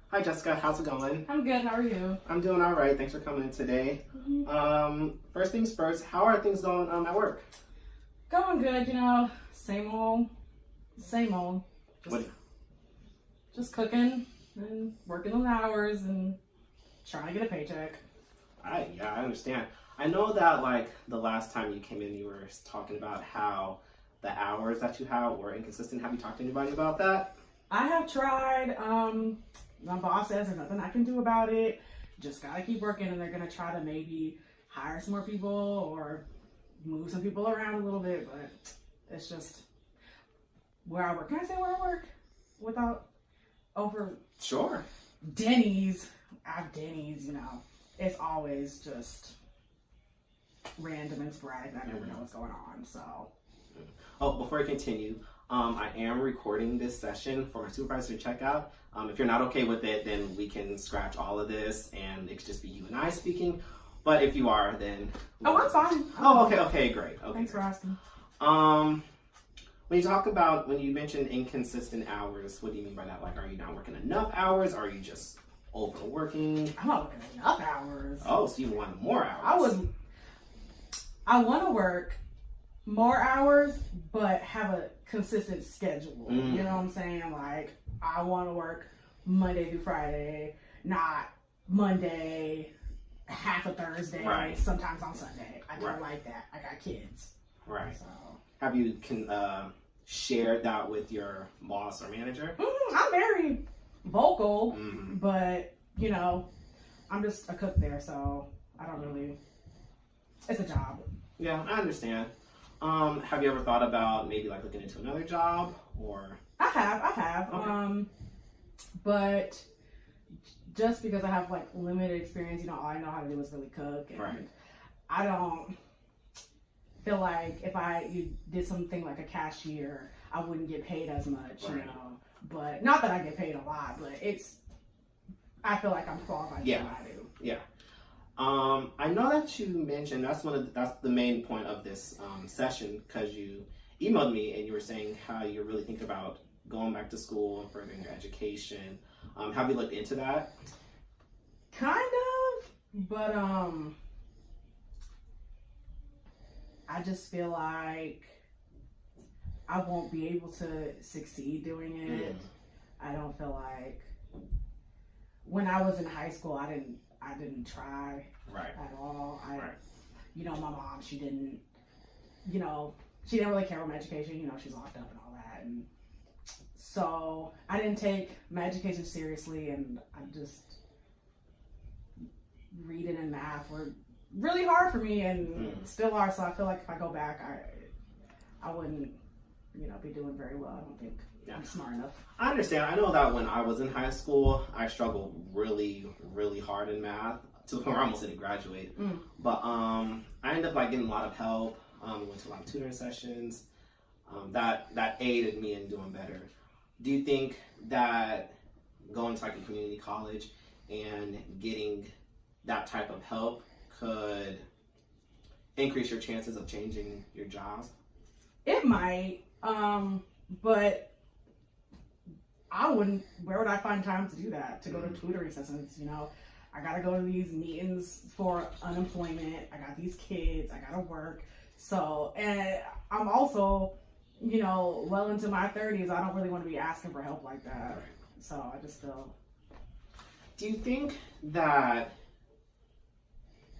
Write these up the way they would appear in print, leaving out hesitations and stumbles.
Hi Jessica, how's it going? I'm good. How are you? I'm doing all right. Thanks for coming in today. First things first, how are things going at work? Going good. Same old, same old. What? Just cooking and working those hours and trying to get a paycheck. I understand. I know that like the last time you came in, you were talking about how the hours that you have were inconsistent. Have you talked to anybody about that? I have tried. My boss says there's nothing I can do about it. Just gotta keep working, and they're gonna try to maybe hire some more people or move some people around a little bit. But it's just where I work. Can I say where I work without over? Sure. Denny's. I have Denny's. It's always just random and sporadic. I never know what's going on. So. Oh, before I continue, I am recording this session for my supervisor to check out. If you're not okay with it, then we can scratch all of this and it could just be you and I speaking. But if you are, then... I'm fine. Oh, okay, great. Okay. Thanks for asking. When you mentioned inconsistent hours, what do you mean by that? Like, are you not working enough hours? Are you just overworking? I'm not working enough hours. Oh, so you want more hours. I want to work more hours, but have a consistent schedule. You know what I'm saying? Like, I want to work Monday through Friday, not Monday, half a Thursday, sometimes on Sunday. I don't like that. I got kids. Right. So. Have you shared that with your boss or manager? I'm very vocal, but, I'm just a cook there, so I don't really, it's a job. Yeah, I understand. Have you ever thought about maybe like looking into another job or? I have. Okay. But just because I have like limited experience, all I know how to do is really cook, and I don't feel like if you did something like a cashier, I wouldn't get paid as much, But not that I get paid a lot, but I feel like I'm qualified for what I do. Yeah. I know that you mentioned that's the main point of this session, because you emailed me and you were saying how you're really thinking about going back to school and furthering your education. Have you looked into that? Kind of, but I just feel like I won't be able to succeed doing it. I don't feel like when I was in high school, I didn't try at all. My mom, she didn't really care about my education. She's locked up and all that. And so I didn't take my education seriously, and I just reading and math were really hard for me and still are. So I feel like if I go back, I wouldn't, be doing very well. I don't think I'm smart enough. I understand. I know that when I was in high school, I struggled really, really hard in math to the point where I almost didn't graduate. But I ended up like getting a lot of help. Went to a lot of tutoring sessions. That aided me in doing better. Do you think that going to like a community college and getting that type of help could increase your chances of changing your job? It might, but I wouldn't. Where would I find time to do that? To go to tutoring sessions? I gotta go to these meetings for unemployment. I got these kids. I gotta work. So, and I'm also, well into my 30s. I don't really want to be asking for help like that. So I just feel. Do you think that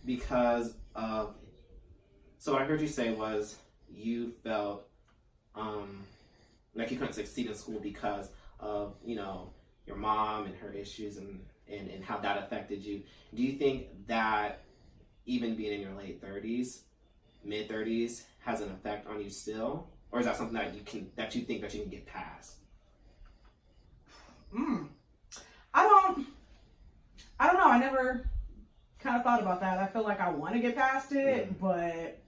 because of, so what I heard you say was you felt like you couldn't succeed in school because of, your mom and her issues and how that affected you. Do you think that even being in your late 30s, mid 30s has an effect on you still? Or is that something that you think that you can get past? I don't know. I never kind of thought about that. I feel like I want to get past it, but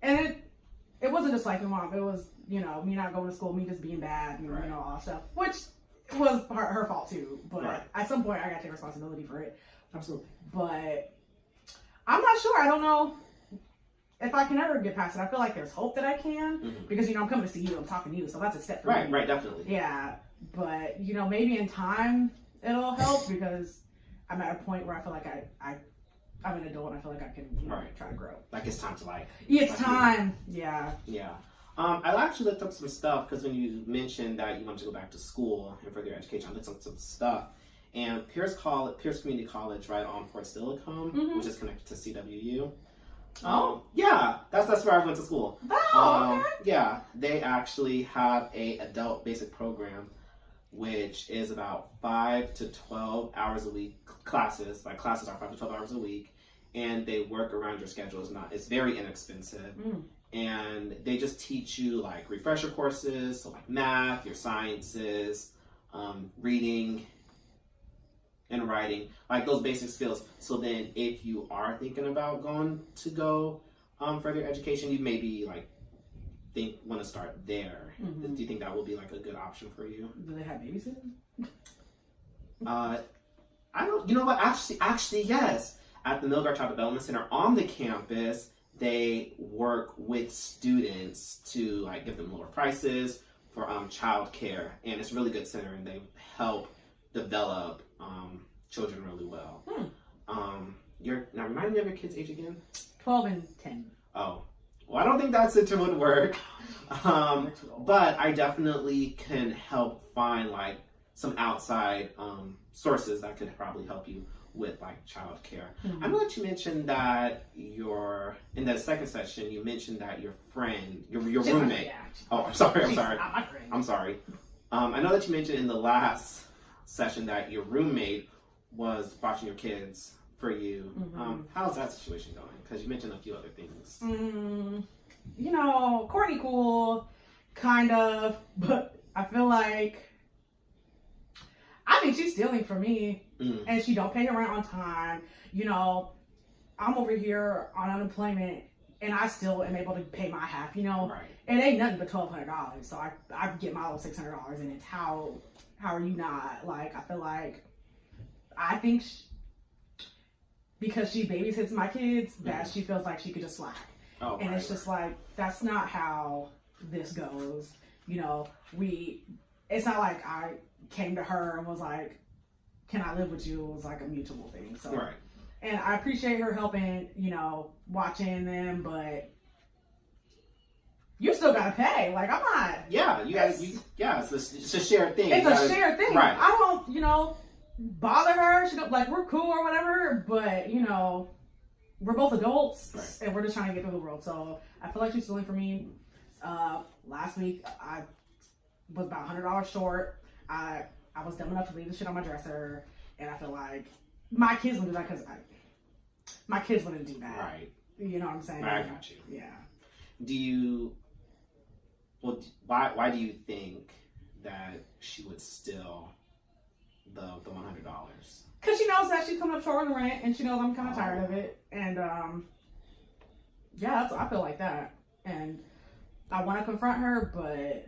and it wasn't just like my mom. It was, me not going to school, me just being bad, and all that stuff, which was her fault too. But at some point, I got to take responsibility for it. Absolutely. But I'm not sure. I don't know if I can ever get past it, I feel like there's hope that I can, Mm-hmm. because, I'm coming to see you, I'm talking to you, so that's a step for Right, me. right, definitely. Yeah, but, maybe in time it'll help, because I'm at a point where I feel like I'm an adult and I feel like I can try to grow. Like it's time to Yeah, it's time. Yeah. Yeah. I actually looked up some stuff because when you mentioned that you wanted to go back to school and further education, I looked up some stuff. And Pierce Community College, right on Fort Steilacoom, which is connected to CWU. Yeah, that's where I went to school. Oh, okay. Yeah, they actually have a adult basic program, which is about 5 to 12 hours a week classes. Like classes are 5 to 12 hours a week, and they work around your schedule. It's very inexpensive. And they just teach you like refresher courses, so like math, your sciences, reading and writing, like those basic skills. So then if you are thinking about going to go further education, you maybe like want to start there. Do you think that will be like a good option for you? Do they have babysitting? I don't, you know what, actually yes. At the Milgard Child Development Center on the campus, they work with students to like give them lower prices for child care, and it's a really good center, and they help develop children really well. Now remind me of your kids' age again. 12 and 10. Oh, well, I don't think that center would work, but I definitely can help find like some outside sources that could probably help you with like child care. I know that you mentioned that in the second section, you mentioned that your friend, your roommate. Oh, I'm sorry. She's not my friend. I'm sorry. I know that you mentioned in the last session that your roommate was watching your kids for you. How's that situation going? Because you mentioned a few other things. Courtney cool, kind of, but I feel like she's stealing from me, and she don't pay her rent on time. I'm over here on unemployment, and I still am able to pay my half. Right. It ain't nothing but $1,200, so I get my little $600, and it's how are you not? Like, I feel like I think because she babysits my kids, that she feels like she could just slack. Oh, and it's just like, that's not how this goes. It's not like I came to her and was like, can I live with you? It was like a mutual thing. So, right. And I appreciate her helping, watching them, but you still gotta pay. Like, I'm not. Yeah, it's a shared thing. It's a shared thing. Right. I don't, bother her. She don't, like, we're cool or whatever, but, we're both adults, right, and we're just trying to get through the world. So I feel like she's stealing from me. Last week, I was about $100 short. I was dumb enough to leave the shit on my dresser, and I feel like my kids wouldn't do that because my kids wouldn't do that. Right. You know what I'm saying? I got you. Yeah. Why do you think that she would steal the $100? Because she knows that she's coming up short on the rent, and she knows I'm kind of tired of it. And, I feel like that. And I want to confront her, but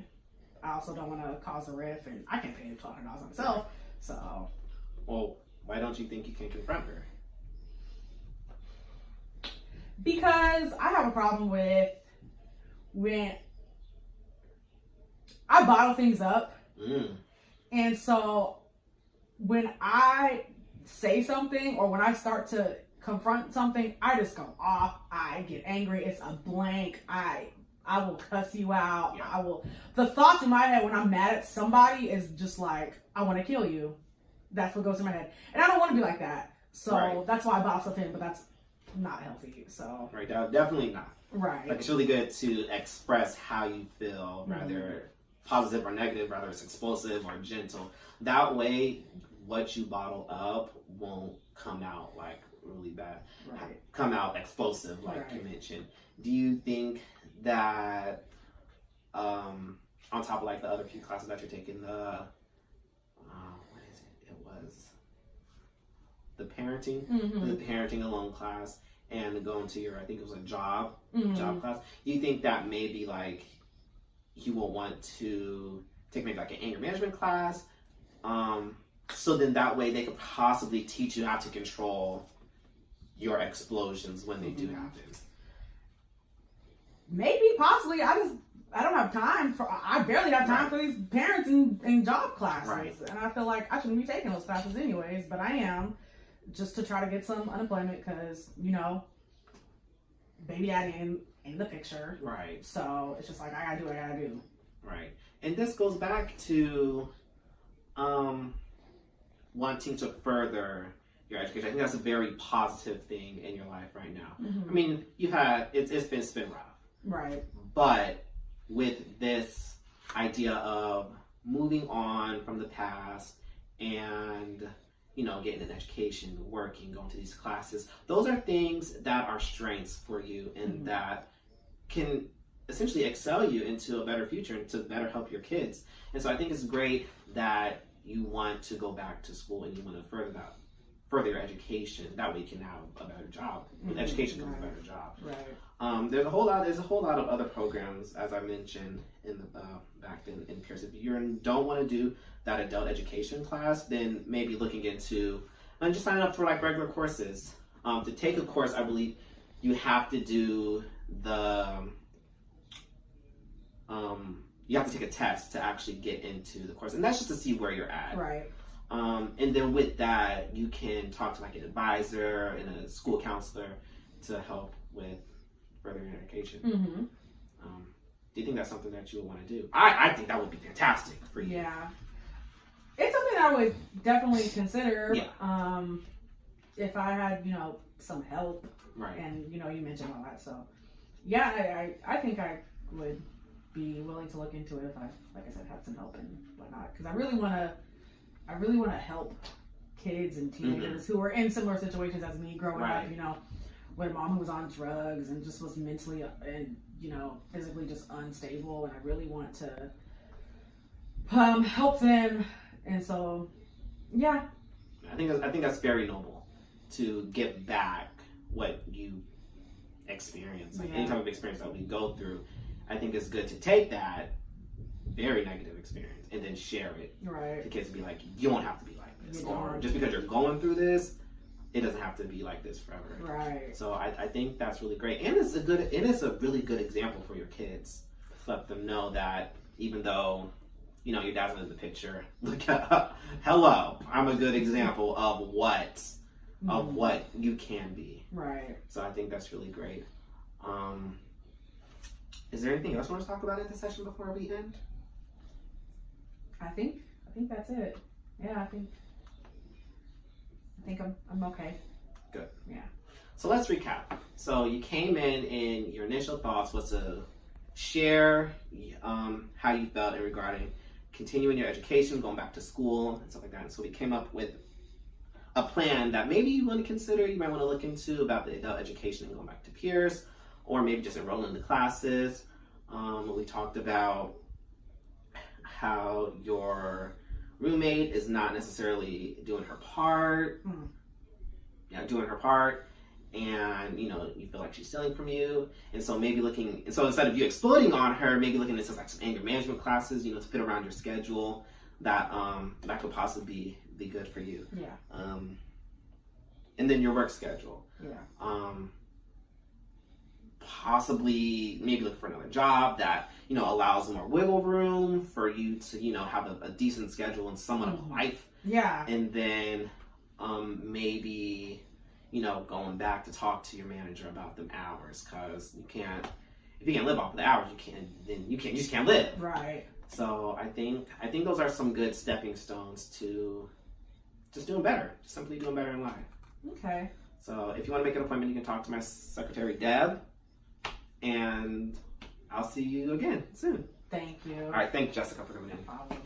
I also don't want to cause a rift, and I can't pay $1,200 on myself. So. Well, why don't you think you can confront her? Because I have a problem with when I bottle things up. And so when I say something or when I start to confront something, I just go off. I get angry. It's a blank. I will cuss you out. Yeah. The thoughts in my head when I'm mad at somebody is just like, I want to kill you. That's what goes through my head. And I don't want to be like that. So that's why I bottle stuff in, but that's not healthy. So. Right, definitely not. Right. Like, it's really good to express how you feel, rather positive or negative, rather it's explosive or gentle. That way, what you bottle up won't come out like really bad. Right. Come out explosive, like you mentioned. Do you think that on top of like the other few classes that you're taking, what is it? It was the parenting alone class, and going to your, I think it was a job class. Do you think that maybe like you will want to take maybe like an anger management class? So then that way they could possibly teach you how to control your explosions when they do happen. maybe, possibly. I don't have time I barely have time for these parents and job classes. Right. And I feel like I shouldn't be taking those classes anyways, but I am, just to try to get some unemployment because, you know, baby daddy in the picture. Right. So it's just like, I gotta do what I gotta do. Right. And this goes back to wanting to further your education. I think that's a very positive thing in your life right now. Mm-hmm. I mean, it's been rough. Right. But with this idea of moving on from the past and, you know, getting an education, working, going to these classes, those are things that are strengths for you and that can essentially excel you into a better future and to better help your kids. And so I think it's great that you want to go back to school and you want to further your education. That way you can have a better job. With education comes a better job. Right. There's a whole lot of other programs, as I mentioned in the back in Pierce. If you don't want to do that adult education class, then maybe looking into and just sign up for like regular courses. To take a course, I believe you have to do you have to take a test to actually get into the course, and that's just to see where you're at. Right. And then with that, you can talk to like an advisor and a school counselor to help with furthering your education. Mm-hmm. Do you think that's something that you would want to do? I think that would be fantastic for you. Yeah. It's something I would definitely consider. Yeah. If I had, you know, some help. Right. And, you know, you mentioned all that. So, yeah, I think I would be willing to look into it if I, like I said, had some help and whatnot. Because I really want to help kids and teenagers who are in similar situations as me growing up, you know, with a mom who was on drugs and just was mentally and, you know, physically just unstable. And I really want to help them. And so, yeah. I think that's very noble to give back what you experience. Like any type of experience that we go through, I think it's good to take that very negative experience and then share it to kids and be like, you don't have to be like this. Or just because you're going through this, it doesn't have to be like this forever. Right. So I think that's really great. And it is a really good example for your kids. Let them know that even though, you know, your dad's not in the picture, look at, hello, I'm a good example of what you can be. Right. So I think that's really great. Is there anything else you want to talk about in this session before we end? I think that's it. Yeah, I think I'm okay. Good. Yeah. So let's recap. So you came in and your initial thoughts was to share how you felt in regarding continuing your education, going back to school and stuff like that. And so we came up with a plan that maybe you want to consider, you might want to look into about the adult education and going back to Pierce, or maybe just enrolling in the classes. We talked about how your roommate is not necessarily doing her part, and you know, you feel like she's stealing from you, and so maybe instead of you exploding on her, maybe looking into like some anger management classes, you know, to fit around your schedule that could possibly be good for you. Yeah. And then your work schedule. Yeah. Possibly maybe look for another job that, you know, allows more wiggle room for you to, you know, have a decent schedule and somewhat of a life. Yeah. And then maybe, you know, going back to talk to your manager about them hours, because if you can't live off of the hours, you just can't live. Right. So I think those are some good stepping stones to just doing better, just simply doing better in life. Okay. So if you want to make an appointment, you can talk to my secretary, Deb, and I'll see you again soon. Thank you. All right, thank you, Jessica, for coming in. No problem.